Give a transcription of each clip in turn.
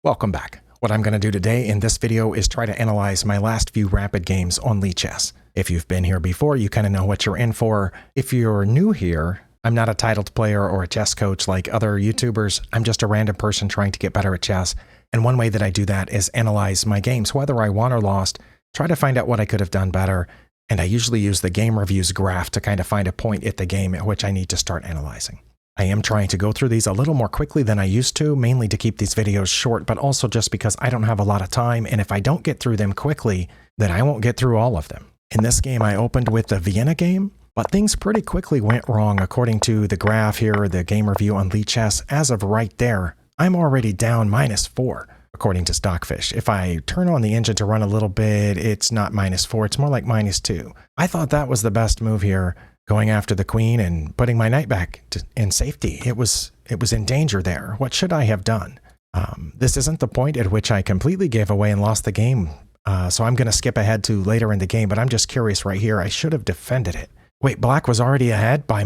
Welcome back. What I'm going to do today in this video is try to analyze my last few rapid games on Lichess. If you've been here before, you kind of know what you're in for. If you're new here, I'm not a titled player or a chess coach like other YouTubers. I'm just a random person trying to get better at chess. And one way that I do that is analyze my games, whether I won or lost, try to find out what I could have done better. And I usually use the game reviews graph to kind of find a point at the game at which I need to start analyzing. I am trying to go through these a little more quickly than I used to, mainly to keep these videos short, but also just because I don't have a lot of time, and if I don't get through them quickly, then I won't get through all of them. In this game, I opened with the Vienna game, but things pretty quickly went wrong according to the graph here, the game review on Lichess. As of right there, I'm already down -4, according to Stockfish. If I turn on the engine to run a little bit, it's not -4, it's more like -2. I thought that was the best move here, going after the queen and putting my knight back in safety. It was in danger there. What should I have done? This isn't the point at which I completely gave away and lost the game, so I'm going to skip ahead to later in the game, but I'm just curious right here. I should have defended it. Wait, black was already ahead by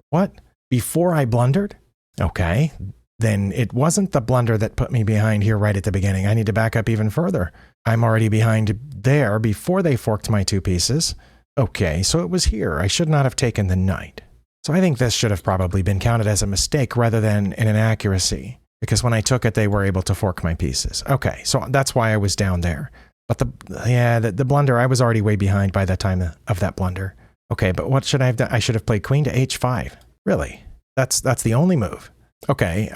what? Before I blundered? Okay, then it wasn't the blunder that put me behind here right at the beginning. I need to back up even further. I'm already behind there before they forked my two pieces. Okay, so it was here. I should not have taken the knight. So I think this should have probably been counted as a mistake rather than an inaccuracy, because when I took it, they were able to fork my pieces. Okay, so that's why I was down there. But the blunder, I was already way behind by the time of that blunder. Okay, but what should I have done? I should have played queen to h5. Really? That's the only move. Okay,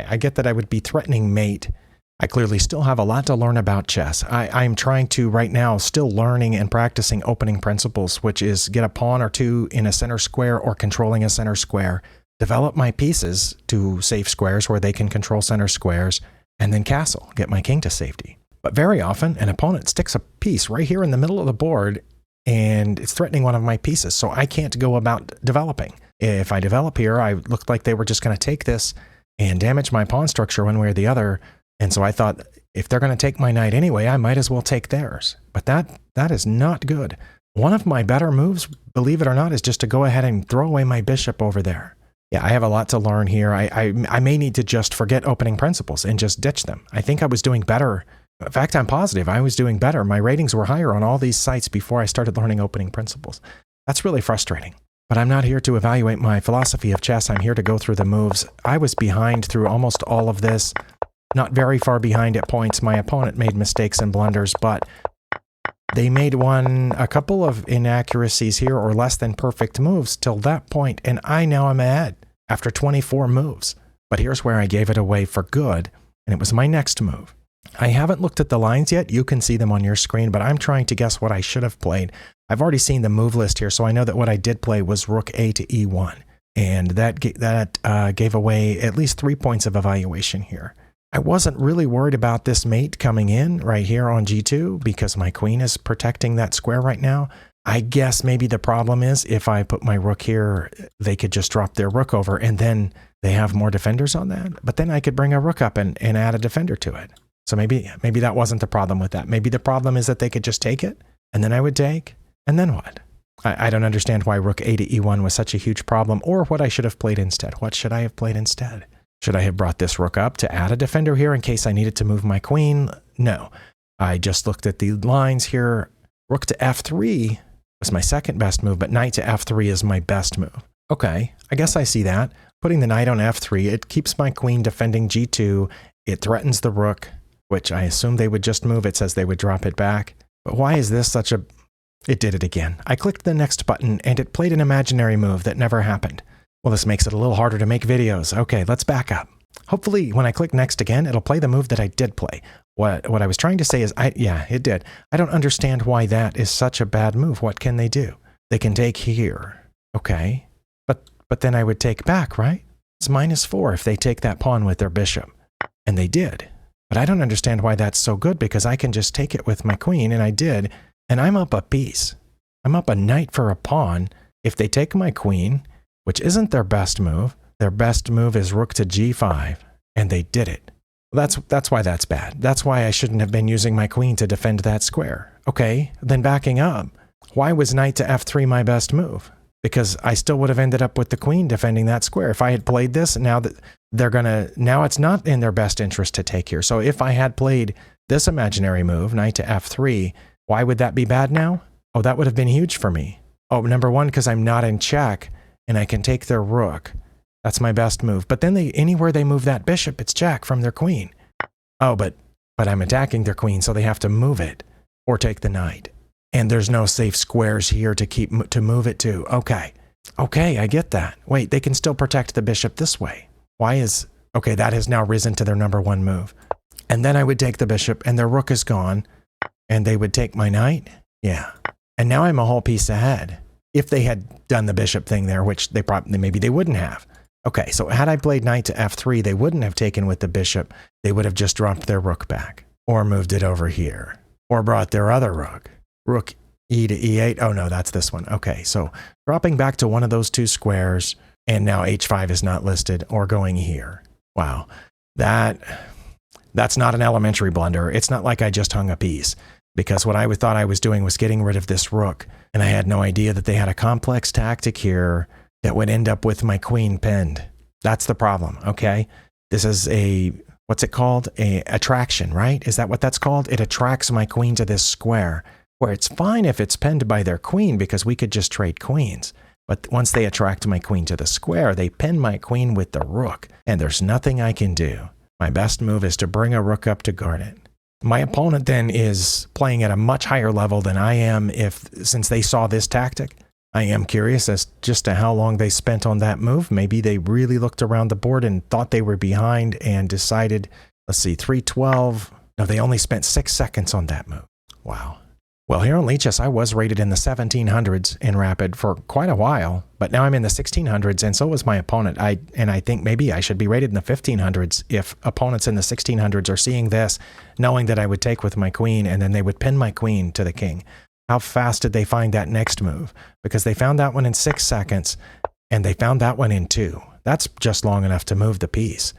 I get that I would be threatening mate. I clearly still have a lot to learn about chess. I'm trying to, right now, still learning and practicing opening principles, which is get a pawn or two in a center square or controlling a center square, develop my pieces to safe squares where they can control center squares, and then castle, get my king to safety. But very often, an opponent sticks a piece right here in the middle of the board, and it's threatening one of my pieces, so I can't go about developing. If I develop here, I looked like they were just going to take this and damage my pawn structure one way or the other. And so I thought, if they're going to take my knight anyway, I might as well take theirs. But that is not good. One of my better moves, believe it or not, is just to go ahead and throw away my bishop over there. Yeah, I have a lot to learn here. I may need to just forget opening principles and just ditch them. I think I was doing better. In fact, I'm positive I was doing better. My ratings were higher on all these sites before I started learning opening principles. That's really frustrating. But I'm not here to evaluate my philosophy of chess. I'm here to go through the moves. I was behind through almost all of this. Not very far behind at points. My opponent made mistakes and blunders, but they made a couple of inaccuracies here or less than perfect moves till that point, and I now am ahead after 24 moves. But here's where I gave it away for good, and it was my next move. I haven't looked at the lines yet. You can see them on your screen, but I'm trying to guess what I should have played. I've already seen the move list here, so I know that what I did play was rook a to e1, and that gave away at least 3 points of evaluation here. I wasn't really worried about this mate coming in right here on g2 because my queen is protecting that square right now. I guess maybe the problem is if I put my rook here, they could just drop their rook over and then they have more defenders on that. But then I could bring a rook up and add a defender to it. So maybe that wasn't the problem with that. Maybe the problem is that they could just take it and then I would take, and then what? I don't understand why rook a to e1 was such a huge problem, or what I should have played instead. What should I have played instead? Should I have brought this rook up to add a defender here in case I needed to move my queen? No. I just looked at the lines here. Rook to f3 was my second best move, but knight to f3 is my best move. Okay, I guess I see that. Putting the knight on f3, it keeps my queen defending g2. It threatens the rook, which I assume they would just move. It says they would drop it back. But why is this such a... It did it again. I clicked the next button, and it played an imaginary move that never happened. Well, this makes it a little harder to make videos. Okay, let's back up. Hopefully, when I click next again, it'll play the move that I did play. What I was trying to say is, yeah, it did. I don't understand why that is such a bad move. What can they do? They can take here. Okay, but then I would take back, right? It's -4 if they take that pawn with their bishop. And they did. But I don't understand why that's so good, because I can just take it with my queen, and I did, and I'm up a piece. I'm up a knight for a pawn. If they take my queen, which isn't their best move is rook to g5, and they did it. Well, that's why that's bad. That's why I shouldn't have been using my queen to defend that square. Okay, then backing up, why was knight to f3 my best move? Because I still would have ended up with the queen defending that square. If I had played this, now that they're gonna, now it's not in their best interest to take here. So if I had played this imaginary move, knight to f3, why would that be bad now? Oh, that would have been huge for me. Oh, number one, because I'm not in check and I can take their rook. That's my best move. But then anywhere they move that bishop, it's check from their queen. Oh, but I'm attacking their queen, so they have to move it or take the knight. And there's no safe squares here to move it to. Okay. Okay, I get that. Wait, they can still protect the bishop this way. Okay, that has now risen to their number one move. And then I would take the bishop and their rook is gone and they would take my knight. Yeah. And now I'm a whole piece ahead. If they had done the bishop thing there, which maybe they wouldn't have. Okay, so had I played knight to f3, they wouldn't have taken with the bishop. They would have just dropped their rook back or moved it over here or brought their other rook. Rook e to e8. Oh no, that's this one. Okay, so dropping back to one of those two squares, and now h5 is not listed, or going here. Wow, that's not an elementary blunder. It's not like I just hung a piece, because what I thought I was doing was getting rid of this rook, and I had no idea that they had a complex tactic here that would end up with my queen pinned. That's the problem, okay? This is what's it called? A attraction, right? Is that what that's called? It attracts my queen to this square, where it's fine if it's pinned by their queen because we could just trade queens. But once they attract my queen to the square, they pin my queen with the rook, and there's nothing I can do. My best move is to bring a rook up to guard it. My opponent then is playing at a much higher level than I am since they saw this tactic. I am curious as just to how long they spent on that move. Maybe they really looked around the board and thought they were behind and decided, let's see, 312. No, they only spent 6 seconds on that move. Wow. Well, here on Lichess, I was rated in the 1700s in Rapid for quite a while, but now I'm in the 1600s, and so was my opponent. I think maybe I should be rated in the 1500s if opponents in the 1600s are seeing this, knowing that I would take with my queen, and then they would pin my queen to the king. How fast did they find that next move? Because they found that one in 6 seconds, and they found that one in 2. That's just long enough to move the piece.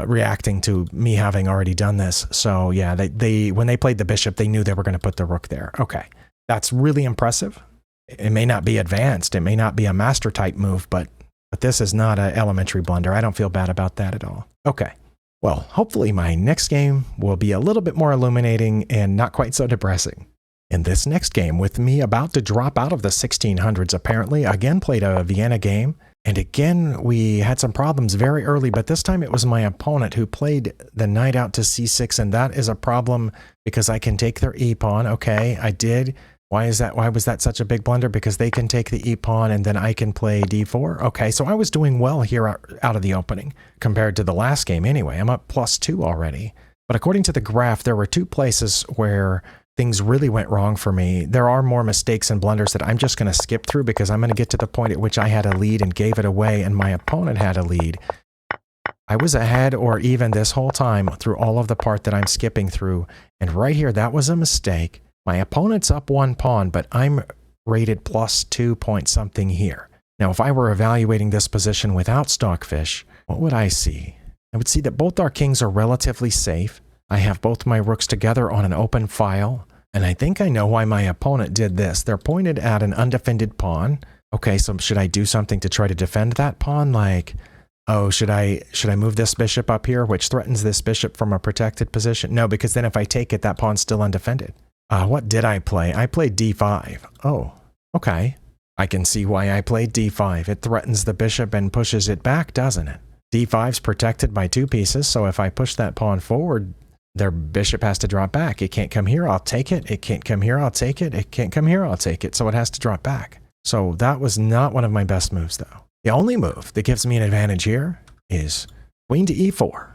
Reacting to me having already done this. So yeah, when they played the bishop, they knew they were going to put the rook there. Okay, that's really impressive. It may not be advanced, it may not be a master type move, but this is not an elementary blunder. I don't feel bad about that at all. Okay, well, hopefully my next game will be a little bit more illuminating and not quite so depressing. In this next game, with me about to drop out of the 1600s, apparently, again played a Vienna game. And again, we had some problems very early, but this time it was my opponent who played the knight out to c6, and that is a problem because I can take their e-pawn. Okay, I did. Why is that? Why was that such a big blunder? Because they can take the e-pawn and then I can play d4. Okay, so I was doing well here out of the opening compared to the last game anyway. I'm up +2 already. But according to the graph, there were 2 places where things really went wrong for me. There are more mistakes and blunders that I'm just going to skip through because I'm going to get to the point at which I had a lead and gave it away and my opponent had a lead. I was ahead or even this whole time through all of the part that I'm skipping through. And right here, that was a mistake. My opponent's up 1 pawn, but I'm rated +2 point something here. Now, if I were evaluating this position without Stockfish, what would I see? I would see that both our kings are relatively safe. I have both my rooks together on an open file, and I think I know why my opponent did this. They're pointed at an undefended pawn. Okay, so should I do something to try to defend that pawn? Like, oh, should I move this bishop up here, which threatens this bishop from a protected position? No, because then if I take it, that pawn's still undefended. What did I play? I played d5. Oh, okay. I can see why I played d5. It threatens the bishop and pushes it back, doesn't it? d5's protected by 2 pieces, so if I push that pawn forward, their bishop has to drop back. It can't come here, I'll take it. It can't come here, I'll take it. It can't come here, I'll take it. So it has to drop back. So that was not one of my best moves, though. The only move that gives me an advantage here is queen to e4.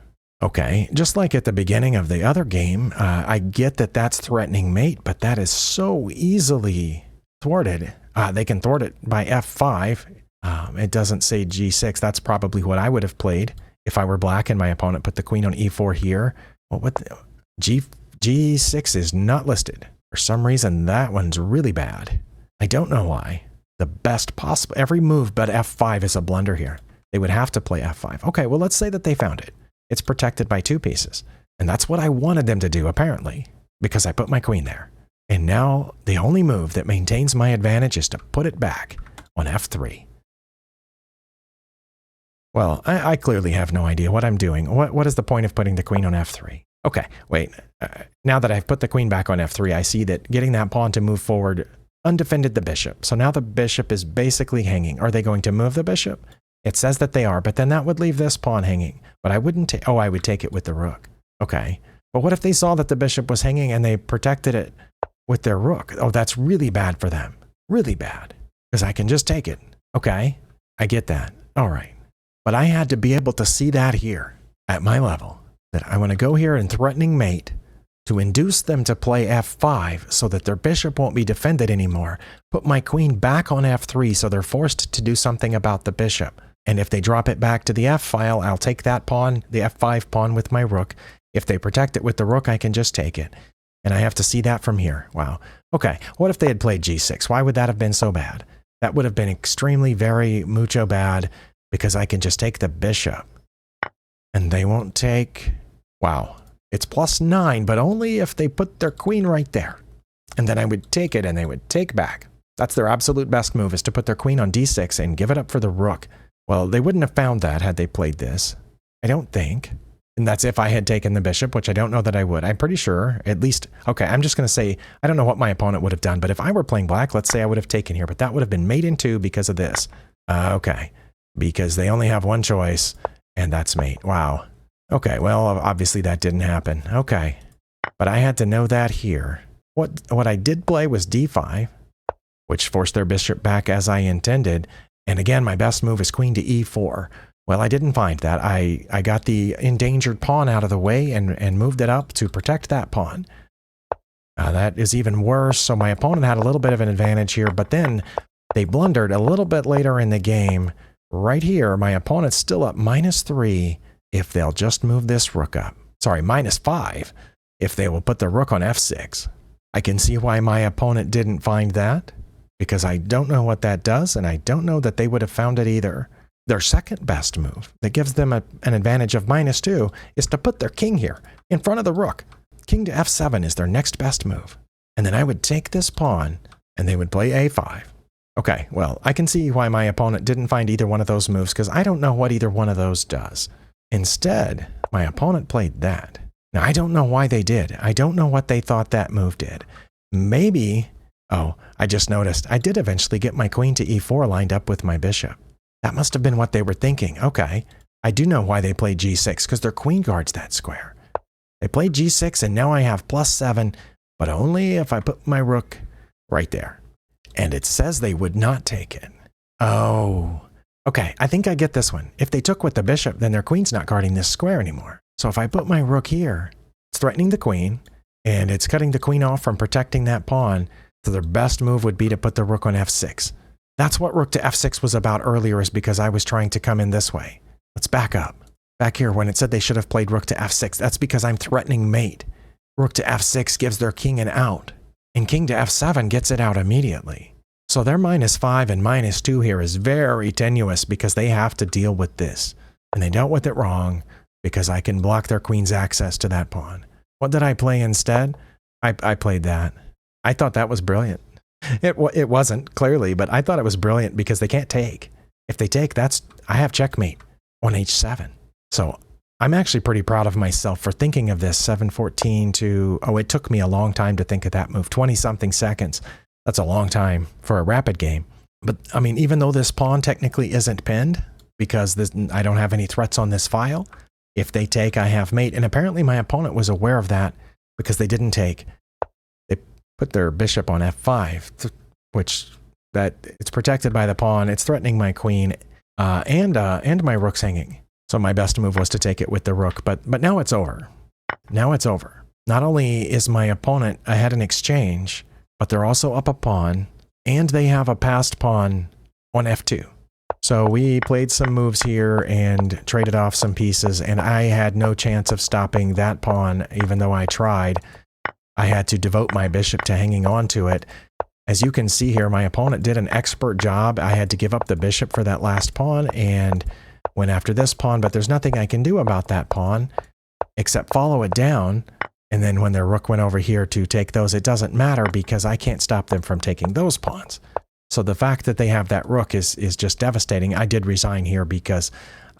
Okay, just like at the beginning of the other game, I get that that's threatening mate, but that is so easily thwarted. They can thwart it by f5. It doesn't say g6. That's probably what I would have played if I were black and my opponent put the queen on e4 here. Well, G6 is not listed. For some reason, that one's really bad. I don't know why. The best possible, every move but f5 is a blunder here. They would have to play f5. Okay, well, let's say that they found it. It's protected by 2 pieces. And that's what I wanted them to do, apparently, because I put my queen there. And now the only move that maintains my advantage is to put it back on f3. Well, I clearly have no idea what I'm doing. What is the point of putting the queen on f3? Okay, wait. Now that I've put the queen back on f3, I see that getting that pawn to move forward undefended the bishop. So now the bishop is basically hanging. Are they going to move the bishop? It says that they are, but then that would leave this pawn hanging. But I wouldn't take, oh, I would take it with the rook. Okay. But what if they saw that the bishop was hanging and they protected it with their rook? Oh, that's really bad for them. Really bad. Because I can just take it. Okay. I get that. All right. But I had to be able to see that here at my level, that I want to go here and threatening mate to induce them to play f5 so that their bishop won't be defended anymore, put my queen back on f3 so they're forced to do something about the bishop. And if they drop it back to the f file, I'll take that pawn, the f5 pawn with my rook. If they protect it with the rook, I can just take it. And I have to see that from here. Wow. Okay, what if they had played g6? Why would that have been so bad? That would have been extremely, very mucho bad, because I can just take the bishop. And they won't take... Wow. It's +9, but only if they put their queen right there. And then I would take it and they would take back. That's their absolute best move, is to put their queen on d6 and give it up for the rook. Well, they wouldn't have found that had they played this. I don't think. And that's if I had taken the bishop, which I don't know that I would. I'm pretty sure, at least... Okay, I'm just going to say, I don't know what my opponent would have done, but if I were playing black, let's say I would have taken here, but that would have been mate in 2 because of this. Okay. Because they only have one choice, and that's mate. Wow. Okay, well, obviously that didn't happen. Okay. But I had to know that here. What I did play was d5, which forced their bishop back as I intended. And again, my best move is queen to e4. Well, I didn't find that. I got the endangered pawn out of the way and moved it up to protect that pawn. That is even worse. So my opponent had a little bit of an advantage here, but then they blundered a little bit later in the game. Right here, my opponent's still up -3 if they'll just move this rook up. Sorry, -5 if they will put the rook on f6. I can see why my opponent didn't find that, because I don't know what that does, and I don't know that they would have found it either. Their second best move that gives them an advantage of -2 is to put their king here in front of the rook. King to f7 is their next best move. And then I would take this pawn, and they would play a5. Okay, well, I can see why my opponent didn't find either one of those moves, because I don't know what either one of those does. Instead, my opponent played that. Now, I don't know why they did. I don't know what they thought that move did. Maybe... Oh, I just noticed. I did eventually get my queen to e4 lined up with my bishop. That must have been what they were thinking. Okay, I do know why they played g6, because their queen guards that square. They played g6, and now I have +7, but only if I put my rook right there. And it says they would not take it. Oh, okay, I think I get this one. If they took with the bishop, then their queen's not guarding this square anymore. So if I put my rook here, it's threatening the queen, and it's cutting the queen off from protecting that pawn, so their best move would be to put the rook on f6. That's what rook to f6 was about earlier, is because I was trying to come in this way. Let's back up. Back here, when it said they should have played rook to f6, that's because I'm threatening mate. Rook to f6 gives their king an out, and king to f7 gets it out immediately. So their -5 and -2 here is very tenuous, because they have to deal with this. And they dealt with it wrong, because I can block their queen's access to that pawn. What did I play instead? I played that. I thought that was brilliant. It wasn't, clearly, but I thought it was brilliant because they can't take. If they take, I have checkmate on h7. So I'm actually pretty proud of myself for thinking of this 7-14 to... Oh, it took me a long time to think of that move, 20-something seconds. That's a long time for a rapid game. But, I mean, even though this pawn technically isn't pinned, because I don't have any threats on this file, if they take, I have mate. And apparently my opponent was aware of that, because they didn't take. They put their bishop on f5, which it's protected by the pawn. It's threatening my queen, and my rook's hanging. So my best move was to take it with the rook. But now it's over. Now it's over. Not only is my opponent ahead in exchange, but they're also up a pawn, and they have a passed pawn on f2. So we played some moves here and traded off some pieces, and I had no chance of stopping that pawn, even though I tried. I had to devote my bishop to hanging on to it. As you can see here, my opponent did an expert job. I had to give up the bishop for that last pawn and went after this pawn, but there's nothing I can do about that pawn except follow it down. And then when their rook went over here to take those, it doesn't matter because I can't stop them from taking those pawns. So the fact that they have that rook is just devastating. I did resign here because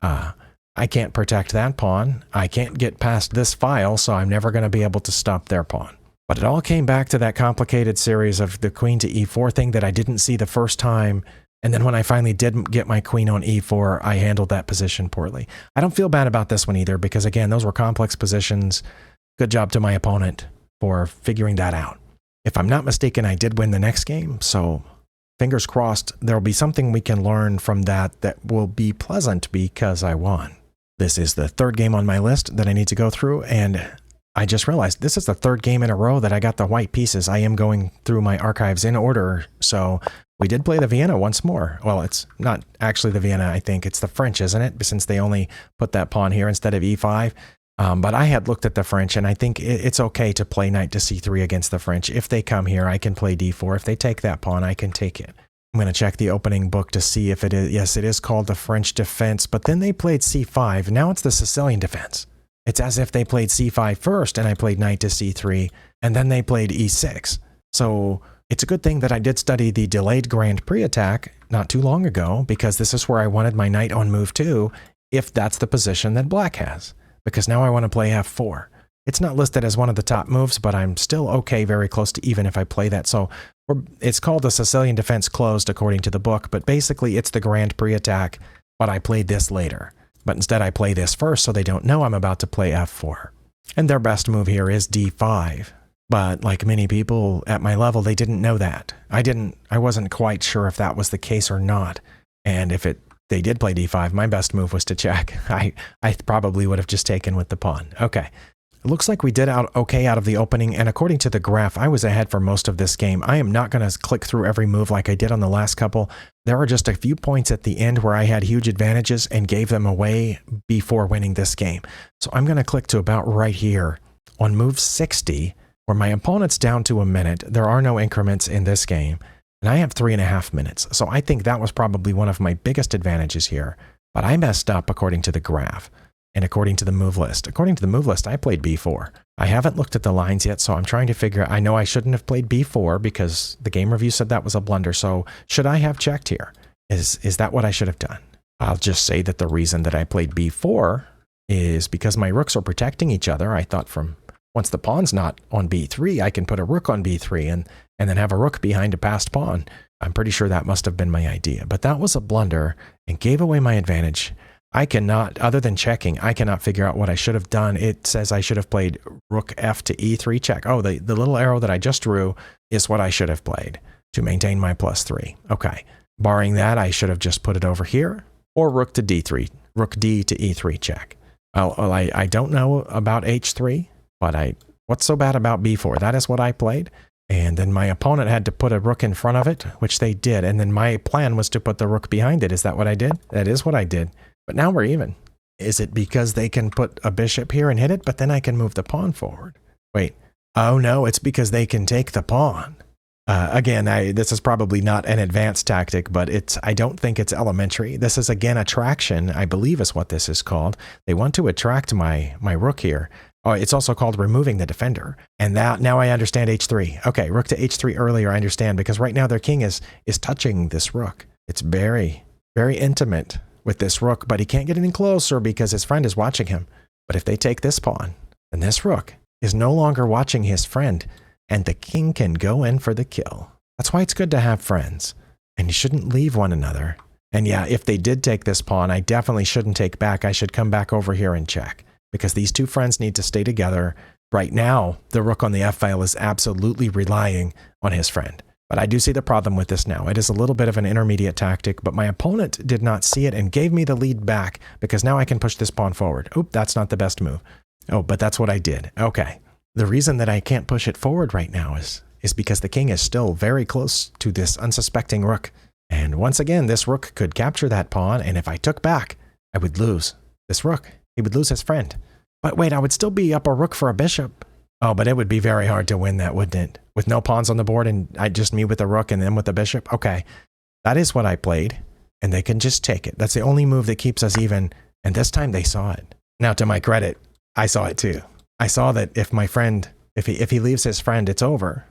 I can't protect that pawn. I can't get past this file, so I'm never going to be able to stop their pawn. But it all came back to that complicated series of the queen to e4 thing that I didn't see the first time. And then when I finally did get my queen on e4, I handled that position poorly. I don't feel bad about this one either, because again, those were complex positions. Good job to my opponent for figuring that out. If I'm not mistaken, I did win the next game, so fingers crossed there'll be something we can learn from that that will be pleasant because I won. This is the third game on my list that I need to go through, and I just realized this is the third game in a row that I got the white pieces. I am going through my archives in order, so we did play the Vienna once more. Well, it's not actually the Vienna, I think. It's the French, isn't it? Since they only put that pawn here instead of e5. But I had looked at the French, and I think it's okay to play knight to c3 against the French. If they come here, I can play d4. If they take that pawn, I can take it. I'm going to check the opening book to see if it is. Yes, it is called the French defense, but then they played c5. Now it's the Sicilian defense. It's as if they played c5 first, and I played knight to c3, and then they played e6. So it's a good thing that I did study the delayed Grand Prix attack not too long ago, because this is where I wanted my knight on move 2, if that's the position that black has. Because now I want to play f4. It's not listed as one of the top moves, but I'm still okay, very close to even if I play that. So it's called the Sicilian defense closed according to the book, but basically it's the Grand Prix attack, but I played this later. But instead I play this first so they don't know I'm about to play f4. And their best move here is d5. But like many people at my level, they didn't know that. I wasn't quite sure if that was the case or not. And if they did play d5, my best move was to check. I probably would have just taken with the pawn. Okay. It looks like we did okay out of the opening, and according to the graph, I was ahead for most of this game. I am not going to click through every move like I did on the last couple. There are just a few points at the end where I had huge advantages and gave them away before winning this game. So I'm going to click to about right here on move 60, where my opponent's down to a minute. There are no increments in this game, and I have 3.5 minutes. So I think that was probably one of my biggest advantages here, but I messed up according to the graph. And according to the move list. According to the move list, I played b4. I haven't looked at the lines yet, so I'm trying to figure out. I know I shouldn't have played b4 because the game review said that was a blunder. So should I have checked here? Is that what I should have done? I'll just say that the reason that I played b4 is because my rooks are protecting each other. I thought once the pawn's not on b3, I can put a rook on b3 and then have a rook behind a passed pawn. I'm pretty sure that must have been my idea. But that was a blunder and gave away my advantage. I cannot, other than checking, I cannot figure out what I should have done. It says I should have played rook f to e3 check. Oh, the little arrow that I just drew is what I should have played to maintain my +3. Okay. Barring that, I should have just put it over here, or rook to d3, rook d to e3 check. Well, I don't know about h3, but what's so bad about b4? That is what I played. And then my opponent had to put a rook in front of it, which they did. And then my plan was to put the rook behind it. Is that what I did? That is what I did. But now we're even. Is it because they can put a bishop here and hit it, but then I can move the pawn forward? Wait. Oh no, it's because they can take the pawn. Again, this is probably not an advanced tactic, but I don't think it's elementary. This is again attraction, I believe is what this is called. They want to attract my rook here. Oh, it's also called removing the defender. And now I understand h3. Okay, rook to h3 earlier, I understand, because right now their king is touching this rook. It's very, very intimate with this rook, but he can't get any closer because his friend is watching him. But if they take this pawn, then this rook is no longer watching his friend, and the king can go in for the kill. That's why it's good to have friends, and you shouldn't leave one another. And yeah, if they did take this pawn, I definitely shouldn't take back. I should come back over here and check, because these two friends need to stay together. Right now, the rook on the f-file is absolutely relying on his friend. But I do see the problem with this now. It is a little bit of an intermediate tactic, but my opponent did not see it and gave me the lead back because now I can push this pawn forward. Oop, that's not the best move. Oh, but that's what I did. Okay. The reason that I can't push it forward right now is because the king is still very close to this unsuspecting rook. And once again, this rook could capture that pawn, and if I took back, I would lose this rook. He would lose his friend. But wait, I would still be up a rook for a bishop. Oh, but it would be very hard to win that, wouldn't it? With no pawns on the board and just me with the rook and them with the bishop? Okay, that is what I played, and they can just take it. That's the only move that keeps us even, and this time they saw it. Now, to my credit, I saw it too. I saw that if my friend, if he leaves his friend, it's over.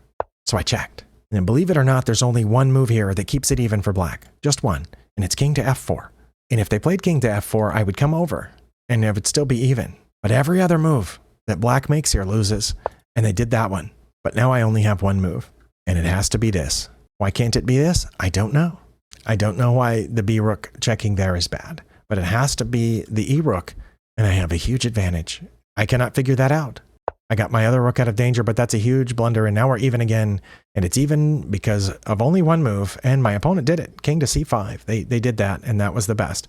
So I checked. And believe it or not, there's only one move here that keeps it even for black. Just one, and it's king to f4. And if they played king to f4, I would come over, and it would still be even. But every other move that black makes here loses, and they did that one. But now I only have one move, and it has to be this. Why can't it be this? I don't know. I don't know why the b rook checking there is bad, but it has to be the e rook, and I have a huge advantage. I cannot figure that out. I got my other rook out of danger, but that's a huge blunder, and now we're even again, and it's even because of only one move, and my opponent did it. King to c5. They did that, and that was the best.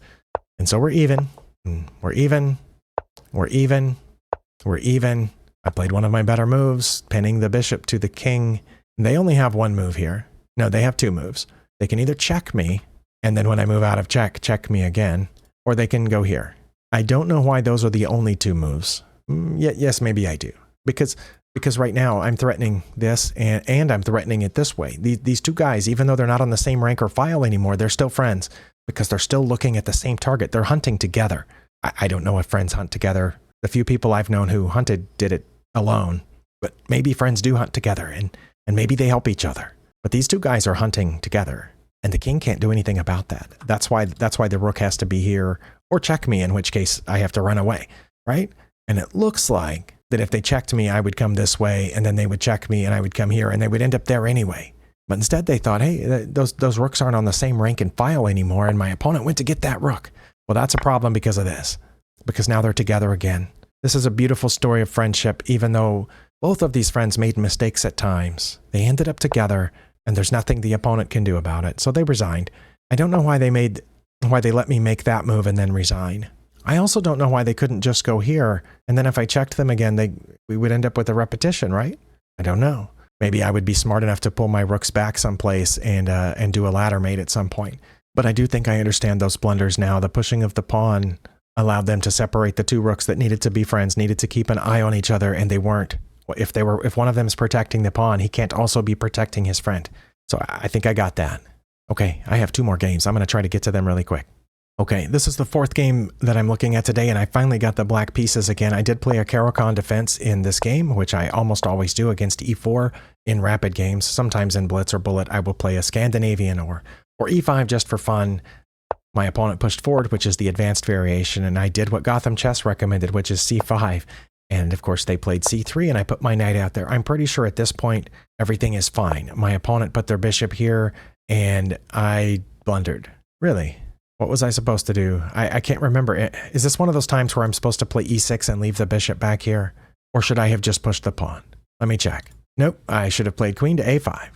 And so we're even. We're even. We're even. We're even. I played one of my better moves, pinning the bishop to the king. They only have one move here. No, they have two moves. They can either check me, and then when I move out of check me again, or they can go here. I don't know why those are the only two moves. Yes, maybe I do. Because right now I'm threatening this, and I'm threatening it this way. These two guys, even though they're not on the same rank or file anymore, they're still friends because they're still looking at the same target. They're hunting together. I don't know if friends hunt together. The few people I've known who hunted did it alone, but maybe friends do hunt together, and maybe they help each other. But these two guys are hunting together, and the king can't do anything about that. That's why the rook has to be here or check me, in which case I have to run away, right? And it looks like that if they checked me, I would come this way, and then they would check me, and I would come here, and they would end up there anyway. But instead they thought, hey, those rooks aren't on the same rank and file anymore, and my opponent went to get that rook. Well, that's a problem because of this, because now they're together again. This is a beautiful story of friendship, even though both of these friends made mistakes at times. They ended up together, and there's nothing the opponent can do about it, so they resigned. I don't know why they let me make that move and then resign. I also don't know why they couldn't just go here, and then if I checked them again, we would end up with a repetition, right? I don't know. Maybe I would be smart enough to pull my rooks back someplace and do a ladder mate at some point. But I do think I understand those blunders now. The pushing of the pawn allowed them to separate the two rooks that needed to be friends, needed to keep an eye on each other, and they weren't. If one of them is protecting the pawn, he can't also be protecting his friend. So I think I got that. Okay, I have two more games. I'm going to try to get to them really quick. Okay, this is the fourth game that I'm looking at today, and I finally got the black pieces again. I did play a Caro-Kann defense in this game, which I almost always do against e4 in rapid games. Sometimes in blitz or bullet, I will play a Scandinavian or e5 just for fun. My opponent pushed forward, which is the advanced variation, and I did what Gotham Chess recommended, which is c5. And of course, they played c3, and I put my knight out there. I'm pretty sure at this point, everything is fine. My opponent put their bishop here, and I blundered. Really? What was I supposed to do? I can't remember. Is this one of those times where I'm supposed to play e6 and leave the bishop back here? Or should I have just pushed the pawn? Let me check. Nope, I should have played queen to a5.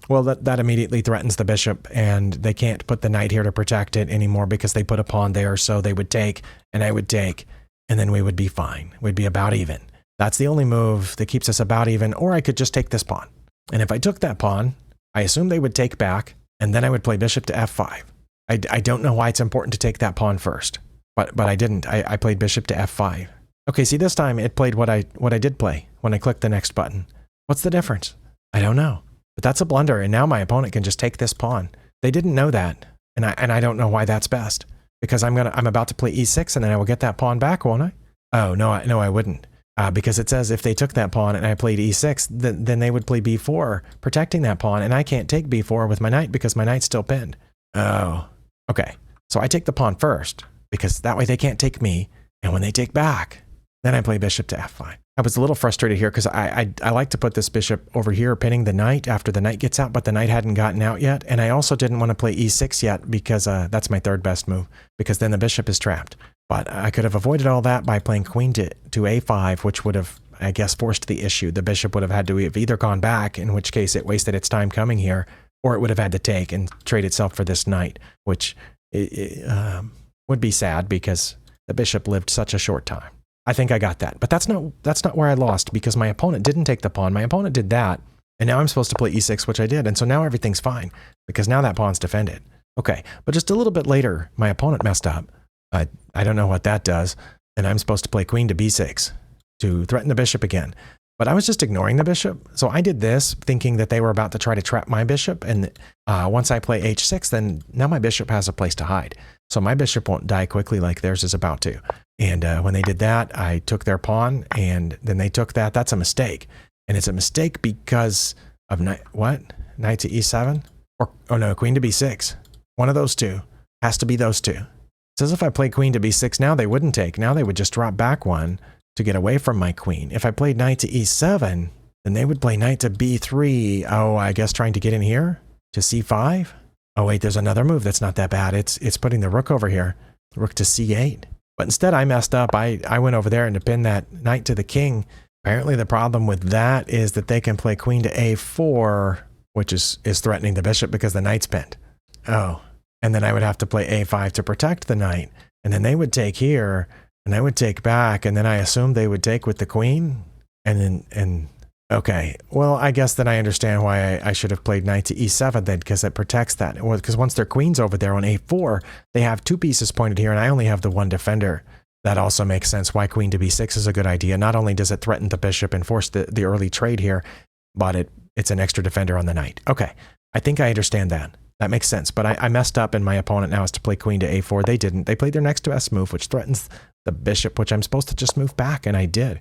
Well, that immediately threatens the bishop, and they can't put the knight here to protect it anymore because they put a pawn there, so they would take, and I would take, and then we would be fine. We'd be about even. That's the only move that keeps us about even, or I could just take this pawn. And if I took that pawn, I assume they would take back, and then I would play bishop to f5. I don't know why it's important to take that pawn first, but I didn't. I played bishop to f5. Okay, see, this time it played what I did play when I clicked the next button. What's the difference? I don't know. But that's a blunder, and now my opponent can just take this pawn. They didn't know that, and I don't know why that's best, because I'm about to play e6, and then I will get that pawn back, won't I? Oh no, I wouldn't, because it says if they took that pawn and I played e6, then they would play b4, protecting that pawn, and I can't take b4 with my knight because my knight's still pinned. Oh, okay. So I take the pawn first, because that way they can't take me, and when they take back, then I play bishop to f5. I was a little frustrated here because I like to put this bishop over here pinning the knight after the knight gets out, but the knight hadn't gotten out yet, and I also didn't want to play e6 yet because that's my third best move, because then the bishop is trapped. But I could have avoided all that by playing queen to a5, which would have, I guess, forced the issue. The bishop would have had to have either gone back, in which case it wasted its time coming here, or it would have had to take and trade itself for this knight, which would be sad because the bishop lived such a short time. I think I got that, but that's not where I lost, because my opponent didn't take the pawn. My opponent did that, and now I'm supposed to play e6, which I did, and so now everything's fine, because now that pawn's defended. Okay, but just a little bit later, my opponent messed up. I don't know what that does, and I'm supposed to play queen to b6 to threaten the bishop again. But I was just ignoring the bishop, so I did this thinking that they were about to try to trap my bishop, and once I play h6, then now my bishop has a place to hide. So my bishop won't die quickly like theirs is about to. And when they did that, I took their pawn, and then they took that. That's a mistake. And it's a mistake because of knight to e7? Or, oh no, queen to b6. One of those two. Has to be those two. says if I play queen to b6 now, they wouldn't take. Now they would just drop back one to get away from my queen. If I played knight to e7, then they would play knight to b3. Oh, I guess trying to get in here to c5. Oh wait, there's another move that's not that bad. It's putting the rook over here, rook to c8. But instead I messed up. I went over there and to pin that knight to the king. Apparently the problem with that is that they can play queen to a4, which is threatening the bishop because the knight's pinned. Oh, and then I would have to play a5 to protect the knight. And then they would take here, and I would take back, and then I assumed they would take with the queen. Okay, well, I guess then I understand why I should have played knight to e7 then, because it protects that. Because once their queen's over there on a4, they have two pieces pointed here, and I only have the one defender. That also makes sense why queen to b6 is a good idea. Not only does it threaten the bishop and force the early trade here, but it's an extra defender on the knight. Okay, I think I understand that. That makes sense, but I messed up, and my opponent now is to play queen to a4. They didn't. They played their next to s move, which threatens the bishop, which I'm supposed to just move back, and I did.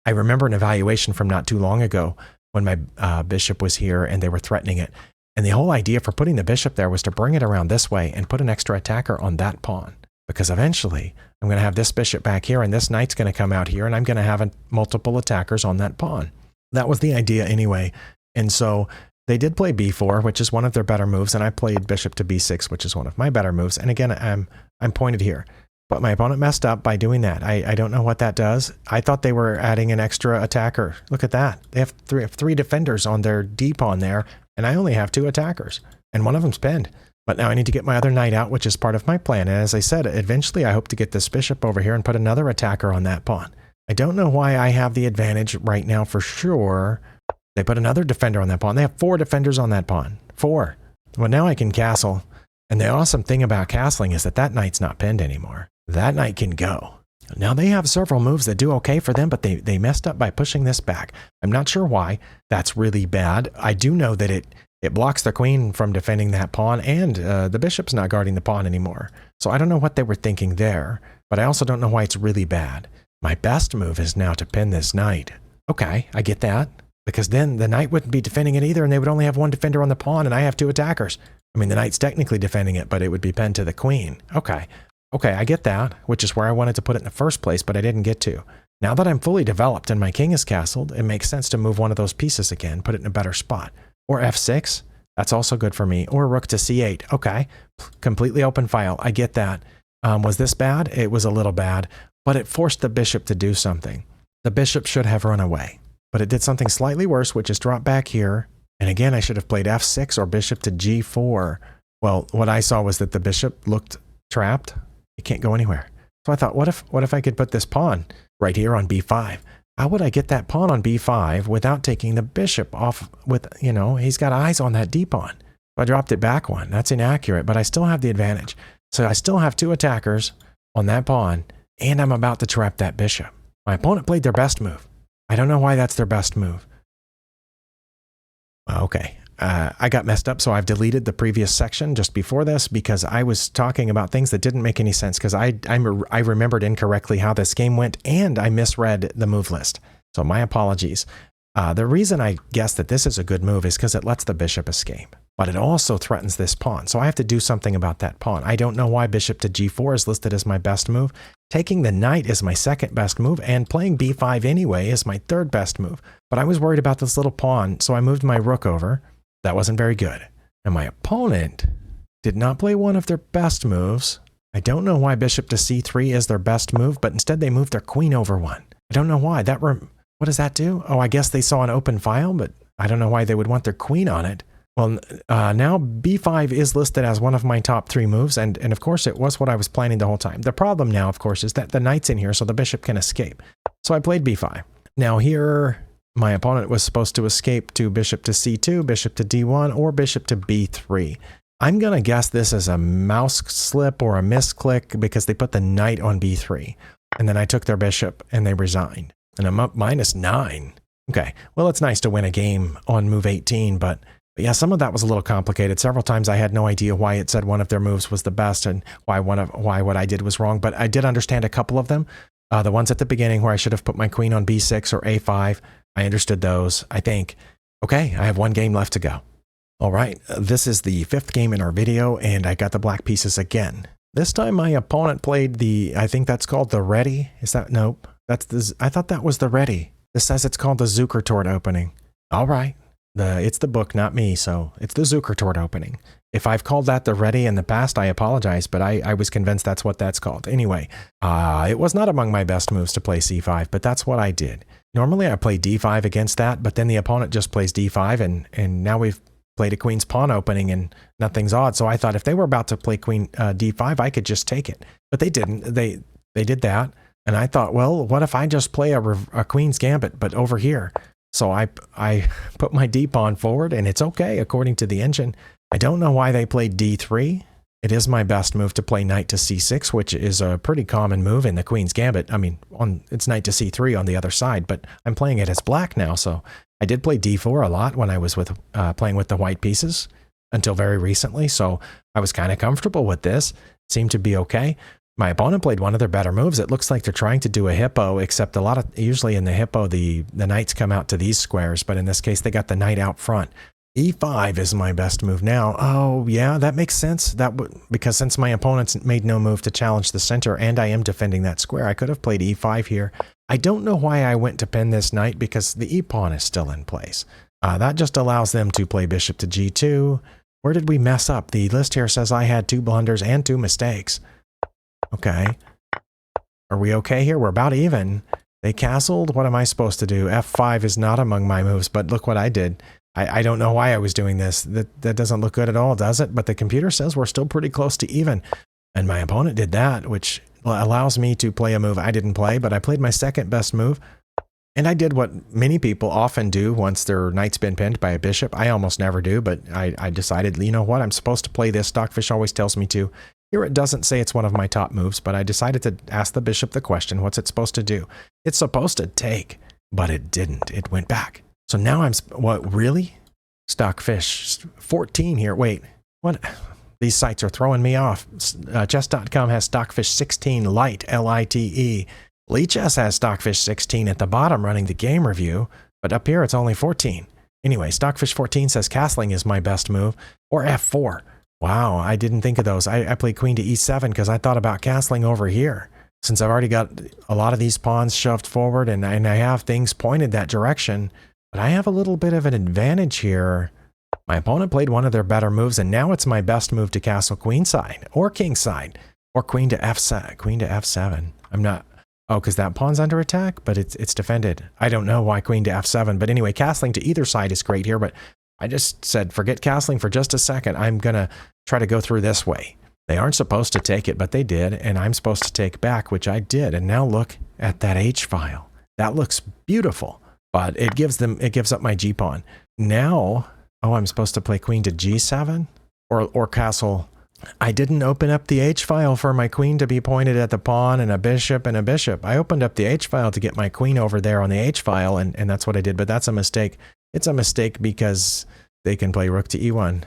I remember an evaluation from not too long ago when my bishop was here, and they were threatening it. And the whole idea for putting the bishop there was to bring it around this way and put an extra attacker on that pawn. Because eventually, I'm going to have this bishop back here, and this knight's going to come out here, and I'm going to have multiple attackers on that pawn. That was the idea anyway. And so they did play b4, which is one of their better moves, and I played bishop to b6, which is one of my better moves. And again, I'm pointed here. But my opponent messed up by doing that. I don't know what that does. I thought they were adding an extra attacker. Look at that. They have three defenders on their d pawn there, and I only have two attackers, and one of them's pinned. But now I need to get my other knight out, which is part of my plan. And as I said, eventually I hope to get this bishop over here and put another attacker on that pawn. I don't know why I have the advantage right now for sure. They put another defender on that pawn. They have 4 defenders on that pawn. 4. Well, now I can castle. And the awesome thing about castling is that that knight's not pinned anymore. That knight can go. Now they have several moves that do okay for them, but they messed up by pushing this back. I'm not sure why. That's really bad. I do know that it blocks the queen from defending that pawn, and the bishop's not guarding the pawn anymore. So I don't know what they were thinking there, but I also don't know why it's really bad. My best move is now to pin this knight. Okay, I get that, because then the knight wouldn't be defending it either, and they would only have one defender on the pawn, and I have 2 attackers. I mean, the knight's technically defending it, but it would be pinned to the queen. Okay, I get that, which is where I wanted to put it in the first place, but I didn't get to. Now that I'm fully developed and my king is castled, it makes sense to move one of those pieces again, put it in a better spot. Or f6, that's also good for me. Or rook to c8. Okay, completely open file. I get that. Was this bad? It was a little bad, but it forced the bishop to do something. The bishop should have run away, but it did something slightly worse, which is drop back here. And again, I should have played f6 or bishop to g4. Well, what I saw was that the bishop looked trapped. It can't go anywhere. So I thought, what if I could put this pawn right here on b5? How would I get that pawn on b5 without taking the bishop off with, he's got eyes on that d pawn. I dropped it back one. That's inaccurate, but I still have the advantage. So I still have 2 attackers on that pawn, and I'm about to trap that bishop. My opponent played their best move. I don't know why that's their best move. Okay. I got messed up, so I've deleted the previous section just before this because I was talking about things that didn't make any sense because I remembered incorrectly how this game went, and I misread the move list. So my apologies. The reason I guess that this is a good move is because it lets the bishop escape, but it also threatens this pawn. So I have to do something about that pawn. I don't know why bishop to g4 is listed as my best move. Taking the knight is my second best move, and playing b5 anyway is my third best move. But I was worried about this little pawn, so I moved my rook over. That wasn't very good. And my opponent did not play one of their best moves. I don't know why bishop to c3 is their best move, but instead they moved their queen over one. I don't know why. What does that do? Oh, I guess they saw an open file, but I don't know why they would want their queen on it. Well, now b5 is listed as one of my top 3 moves, and of course it was what I was planning the whole time. The problem now, of course, is that the knight's in here, so the bishop can escape. So I played b5. Now here, my opponent was supposed to escape to bishop to c2, bishop to d1, or bishop to b3. I'm going to guess this is a mouse slip or a misclick because they put the knight on b3. And then I took their bishop and they resigned. And I'm up -9. Okay, well, it's nice to win a game on move 18, but yeah, some of that was a little complicated. Several times I had no idea why it said one of their moves was the best and why what I did was wrong, but I did understand a couple of them. The ones at the beginning where I should have put my queen on b6 or a5, I understood those, I think. Okay, I have 1 game left to go. All right, this is the 5th game in our video, and I got the black pieces again. This time my opponent played the, I think that's called the ready. Is that, nope. That's the, I thought that was the ready. This says it's called the Zuckertort opening. All right. It's the book, not me, so it's the Zuckertort opening. If I've called that the ready in the past, I apologize, but I was convinced that's what that's called. Anyway, it was not among my best moves to play c5, but that's what I did. Normally I play d5 against that, but then the opponent just plays d5, and now we've played a queen's pawn opening and nothing's odd. So I thought if they were about to play queen d5, I could just take it. But they didn't. They did that, and I thought, well, what if I just play a queen's gambit, but over here? So I put my d-pawn forward, and it's okay according to the engine. I don't know why they played d3. It is my best move to play knight to c6, which is a pretty common move in the queen's gambit. I mean, it's knight to c3 on the other side, but I'm playing it as black now, so I did play d4 a lot when I was playing with the white pieces until very recently, so I was kind of comfortable with this. It seemed to be okay. My opponent played one of their better moves. It looks like they're trying to do a hippo, except usually in the hippo, the knights come out to these squares, but in this case, they got the knight out front. e5 is my best move now. Oh, yeah, that makes sense. Because since my opponent's made no move to challenge the center, and I am defending that square, I could have played e5 here. I don't know why I went to pin this knight, because the e-pawn is still in place. That just allows them to play bishop to g2. Where did we mess up? The list here says I had 2 blunders and 2 mistakes. Okay. Are we okay here? We're about even. They castled. What am I supposed to do? f5 is not among my moves, but look what I did. I don't know why I was doing this. That doesn't look good at all, does it? But the computer says we're still pretty close to even. And my opponent did that, which allows me to play a move I didn't play, but I played my second best move. And I did what many people often do once their knight's been pinned by a bishop. I almost never do, but I decided, you know what? I'm supposed to play this. Stockfish always tells me to. Here it doesn't say it's one of my top moves, but I decided to ask the bishop the question, what's it supposed to do? It's supposed to take, but it didn't. It went back. So now what, really? Stockfish 14 here. Wait, what? These sites are throwing me off. Chess.com has Stockfish 16 Lite, L-I-T-E. Lichess has Stockfish 16 at the bottom running the game review, but up here it's only 14. Anyway, Stockfish 14 says castling is my best move, or f4. Wow, I didn't think of those. I played queen to e7 because I thought about castling over here. Since I've already got a lot of these pawns shoved forward and I have things pointed that direction, but I have a little bit of an advantage here. My opponent played one of their better moves, and now it's my best move to castle queenside or kingside or queen to f7. I'm not... Oh, because that pawn's under attack, but it's defended. I don't know why queen to f7, but anyway, castling to either side is great here, but I just said, forget castling for just a second. I'm going to try to go through this way. They aren't supposed to take it, but they did, and I'm supposed to take back, which I did. And now look at that H file. That looks beautiful, but it gives up my G pawn. Now, oh, I'm supposed to play queen to G7 or castle. I didn't open up the H file for my queen to be pointed at the pawn and a bishop and a bishop. I opened up the H file to get my queen over there on the H file, and that's what I did, but that's a mistake. It's a mistake because they can play rook to e1.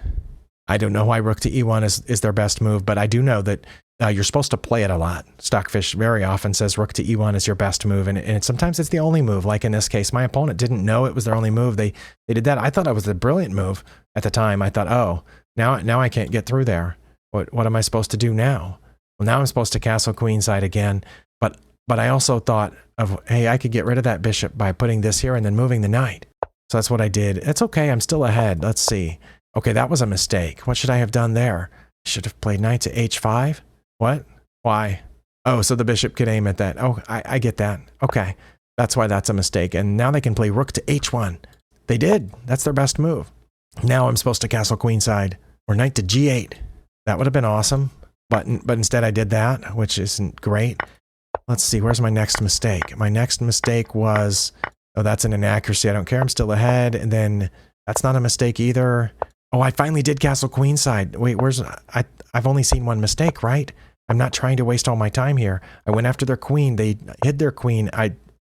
I don't know why rook to e1 is their best move, but I do know that you're supposed to play it a lot. Stockfish very often says rook to e1 is your best move, and sometimes it's the only move. Like in this case, my opponent didn't know it was their only move. They did that. I thought it was a brilliant move at the time. I thought, oh, now I can't get through there. What am I supposed to do now? Well, now I'm supposed to castle queenside again, but I also thought of, hey, I could get rid of that bishop by putting this here and then moving the knight. So that's what I did. It's okay. I'm still ahead. Let's see. Okay, that was a mistake. What should I have done there? I should have played knight to h5. What? Why? Oh, so the bishop could aim at that. Oh, I get that. Okay, that's why that's a mistake. And now they can play rook to h1. They did. That's their best move. Now I'm supposed to castle queenside or knight to g8. That would have been awesome, but instead I did that, which isn't great. Let's see. Where's my next mistake? My next mistake was... Oh, that's an inaccuracy. I don't care. I'm still ahead. And then that's not a mistake either. Oh, I finally did castle queenside. Wait, I've only seen one mistake, right? I'm not trying to waste all my time here. I went after their queen. They hid their queen.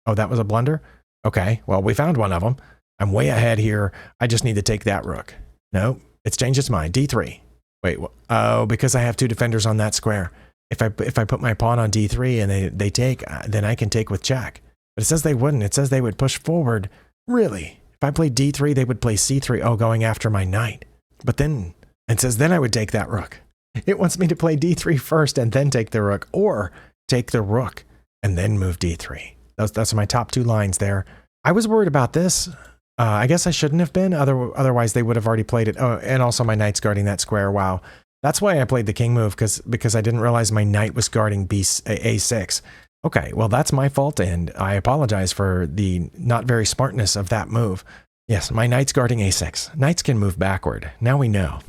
Oh, that was a blunder? Okay, well, we found one of them. I'm way ahead here. I just need to take that rook. No, it's changed its mind. D3. Wait, oh, because I have 2 defenders on that square. If I put my pawn on D3 and they take, then I can take with check. But it says they wouldn't. It says they would push forward. Really? If I played D3, they would play C3. Oh, going after my knight. But then, it says then I would take that rook. It wants me to play d3 first and then take the rook, or take the rook and then move d3. Those are my top 2 lines there. I was worried about this. I guess I shouldn't have been. Otherwise, they would have already played it. Oh, and also my knight's guarding that square. Wow. That's why I played the king move, because I didn't realize my knight was guarding a6. Okay, well, that's my fault, and I apologize for the not very smartness of that move. Yes, my knight's guarding a6. Knights can move backward. Now we know.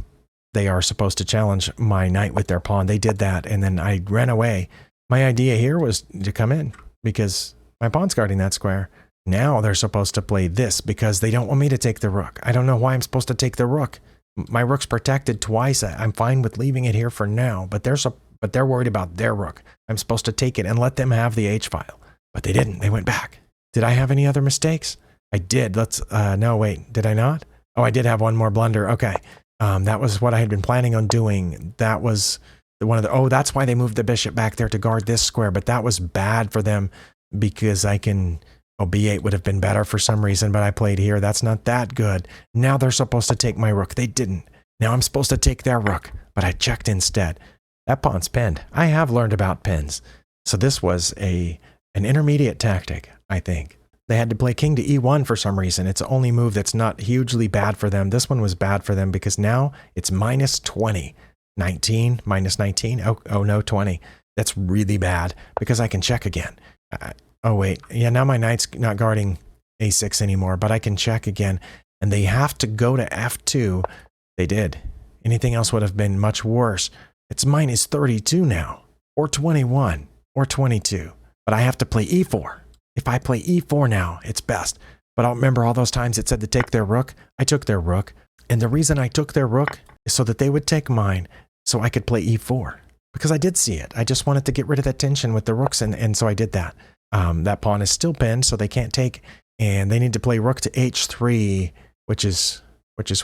They are supposed to challenge my knight with their pawn. They did that, and then I ran away. My idea here was to come in, because my pawn's guarding that square. Now they're supposed to play this, because they don't want me to take the rook. I don't know why I'm supposed to take the rook. My rook's protected twice. I'm fine with leaving it here for now, but they're worried about their rook. I'm supposed to take it and let them have the h-file. But they didn't. They went back. Did I have any other mistakes? I did. No, wait. Did I not? Oh, I did have one more blunder. Okay. That was what I had been planning on doing. That was oh, that's why they moved the bishop back there to guard this square. But that was bad for them, because b8 would have been better for some reason, but I played here. That's not that good. Now they're supposed to take my rook. They didn't. Now I'm supposed to take their rook, but I checked instead. That pawn's pinned. I have learned about pins. So this was an intermediate tactic, I think. They had to play king to e1 for some reason. It's the only move that's not hugely bad for them. This one was bad for them because now it's minus 20. 19, minus 19. Oh no, 20. That's really bad because I can check again. Oh, wait. Yeah, now my knight's not guarding a6 anymore, but I can check again. And they have to go to f2. They did. Anything else would have been much worse. It's minus 32 now, or 21, or 22. But I have to play e4. If I play e4 now, it's best. But I'll remember all those times it said to take their rook. I took their rook. And the reason I took their rook is so that they would take mine, so I could play e4. Because I did see it. I just wanted to get rid of that tension with the rooks, and so I did that. That pawn is still pinned, so they can't take, and they need to play rook to h3, which is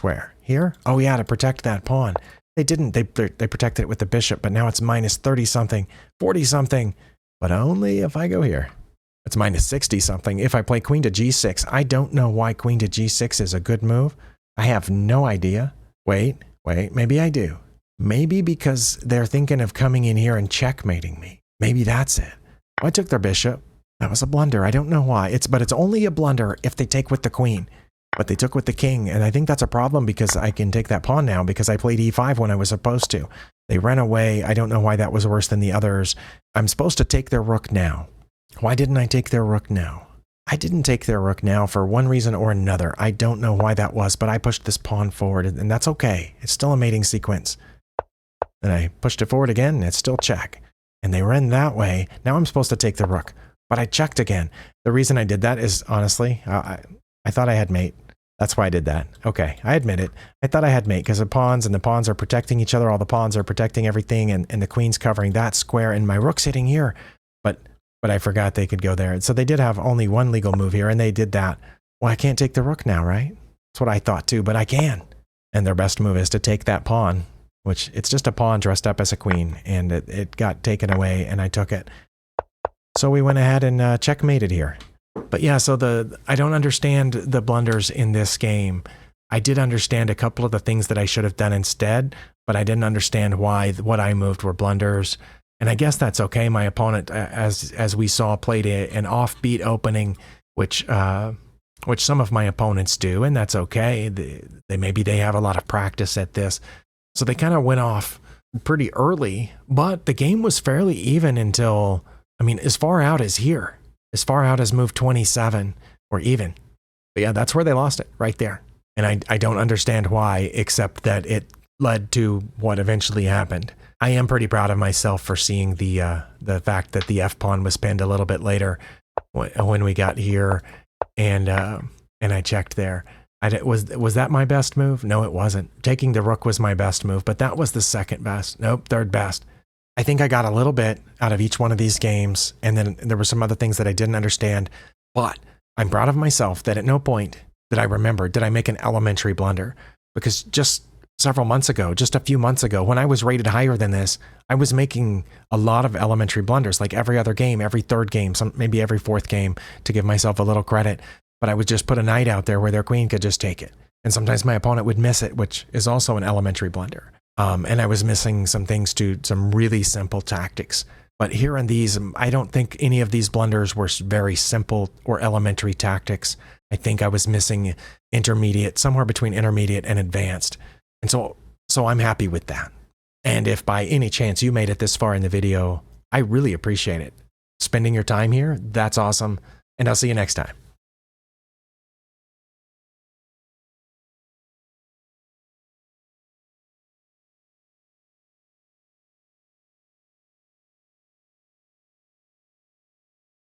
where? Here? Oh yeah, to protect that pawn. They didn't. They protected it with the bishop, but now it's minus 30-something, 40-something, but only if I go here. It's minus 60-something if I play queen to g6. I don't know why queen to g6 is a good move. I have no idea. Wait, maybe I do. Maybe because they're thinking of coming in here and checkmating me. Maybe that's it. I took their bishop. That was a blunder. I don't know why. But it's only a blunder if they take with the queen. But they took with the king, and I think that's a problem because I can take that pawn now because I played e5 when I was supposed to. They ran away. I don't know why that was worse than the others. I'm supposed to take their rook now. Why didn't I take their rook now? I didn't take their rook now for one reason or another. I don't know why that was, but I pushed this pawn forward, and that's okay. It's still a mating sequence. Then I pushed it forward again, and it's still check. And they ran that way. Now I'm supposed to take the rook. But I checked again. The reason I did that is, honestly, I thought I had mate. That's why I did that. Okay, I admit it. I thought I had mate because the pawns are protecting each other. All the pawns are protecting everything, and the queen's covering that square, and my rook's hitting here. But I forgot they could go there. So they did have only one legal move here, and they did that. Well, I can't take the rook now, right? That's what I thought too, but I can. And their best move is to take that pawn, which it's just a pawn dressed up as a queen, and it got taken away, and I took it. So we went ahead and checkmated here. But yeah, so I don't understand the blunders in this game. I did understand a couple of the things that I should have done instead, but I didn't understand why what I moved were blunders. And I guess that's okay. My opponent, as we saw, played an offbeat opening, which some of my opponents do, and that's okay. Maybe they have a lot of practice at this. So they kind of went off pretty early, but the game was fairly even until, I mean, as far out as here. As far out as move 27, or even. But yeah, that's where they lost it, right there. And I don't understand why, except that it led to what eventually happened. I am pretty proud of myself for seeing the fact that the f-pawn was pinned a little bit later when we got here, and I checked there. Was that my best move? No, it wasn't. Taking the rook was my best move, but that was the second best. Nope, third best. I think I got a little bit out of each one of these games, and then there were some other things that I didn't understand, but I'm proud of myself that at no point that I remembered did I make an elementary blunder, because just several months ago, just a few months ago, when I was rated higher than this, I was making a lot of elementary blunders, like every other game, every third game, maybe every fourth game, to give myself a little credit, but I would just put a knight out there where their queen could just take it, and sometimes my opponent would miss it, which is also an elementary blunder. And I was missing some things to some really simple tactics. But here in these, I don't think any of these blunders were very simple or elementary tactics. I think I was missing intermediate, somewhere between intermediate and advanced. And so I'm happy with that. And if by any chance you made it this far in the video, I really appreciate it. Spending your time here, that's awesome. And I'll see you next time.